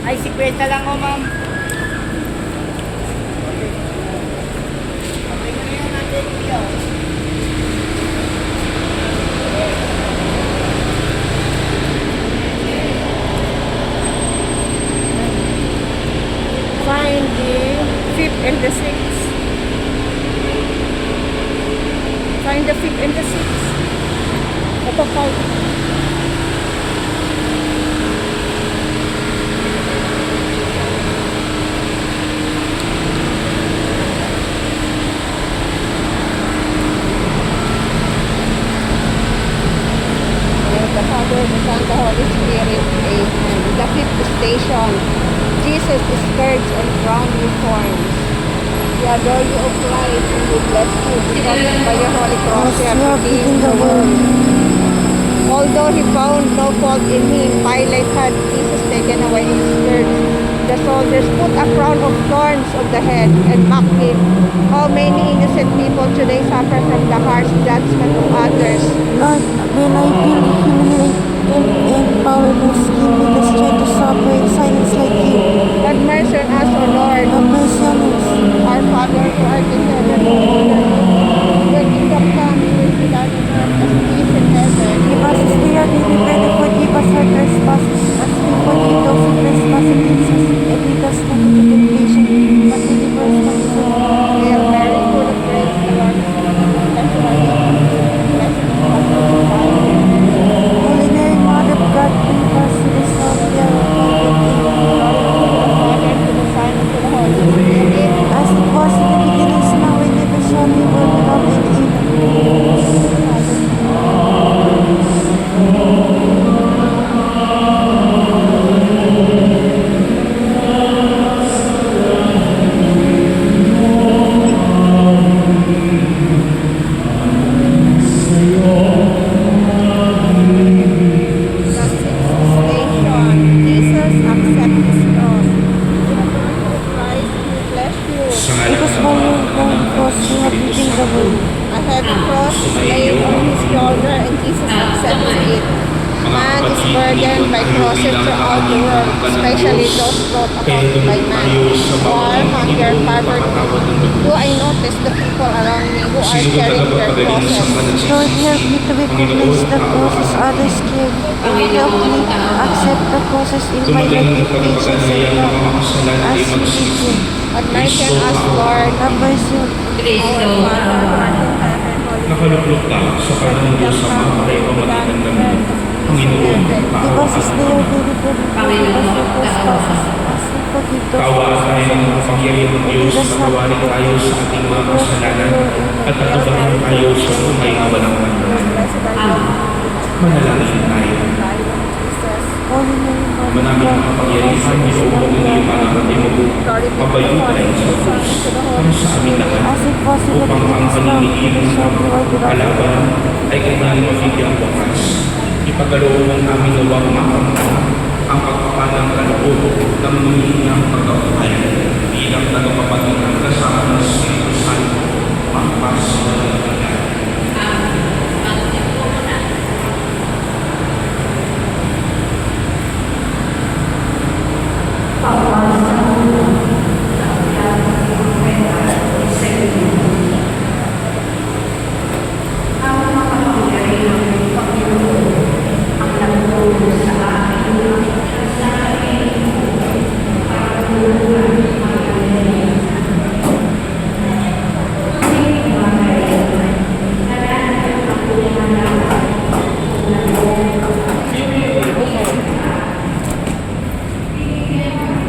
Ay, 50 lang o, ma'am. Okay na yan natin, Pio. Find the 5th and the 6th. Find the 5th and the 6th. Ito, 5. The Father, the Son, the Holy Spirit. Amen. The 5th station. Jesus is scourged and crowned with thorns. We adore you, O Christ, and we bless you because by your holy cross you have redeemed the world. Although he found no fault in him, Pilate had Jesus taken away his scourge. The soldiers put a crown of thorns on the head and mocked him. How many innocent people today suffer from the harsh judgment of others? Lord, when I feel humiliated and powerless, give me the strength to suffer in silence like you. Have mercy on us, O Lord. Have mercy on us. Our Father who art in heaven, hallowed be your name. Your kingdom come, your will be done on earth as it is in heaven. Give us this day our daily bread and forgive us our trespasses, as we forgive those who trespass against us. And lead us not into temptation, but deliver us from evil. Hail Mary, full of grace, the Lord is with you. Blessed are you among women, and blessed is the fruit of your womb. Holy Mary, Mother of God, pray for us sinners now and at the hour of our death. Glory to the Father, and to the Son, and to the Holy Spirit. As it was in the beginning, is now, and ever shall be, world without end. The 6th station. Jesus accepts his cross. We adore you, O Christ, and we bless you. Because by your own cross we have redeemed the world. A heavy cross is laid on his shoulder and Jesus accepts it. Man is burdened by crosses throughout the world, especially those brought about by man. War, hunger, poverty. Do I notice the people around me who are carrying their crosses? Lord, help me to recognize the crosses others carry, and help me accept the crosses in my life with patience and love, as you did you. Have mercy on us, Lord. Have mercy on Our Father, who art in heaven, hallowed Nakaluklok ka sa kanan Diyos sa mga pamamagitan ng Panginoon, Give us this day our daily bread, and forgive us our trespasses, as we forgive those who kaawaan tayo ng trespass mga pangyayari ng Diyos na kawalan tayo sa ating mga kasalanan at patubahan tayo sa buhay na walang hanggan. Manalangin tayo. Holy Mary, Mother of Manaming God, mga pangyarihan ni Lord ng iyong anak at iyong mabayutan sa Diyos para sa amin lahat as it was in the upang ang beginning, is now, and paninigilan ever ng shall be, world without end. kalaban ay kanyang mabigyang wakas. Ipagkaloob ng amin nawang makamtan ang pagpapanang kaloob ng mulinang pagkabuhay bilang tagapamagitan kasama ng Espiritu Santo, magpas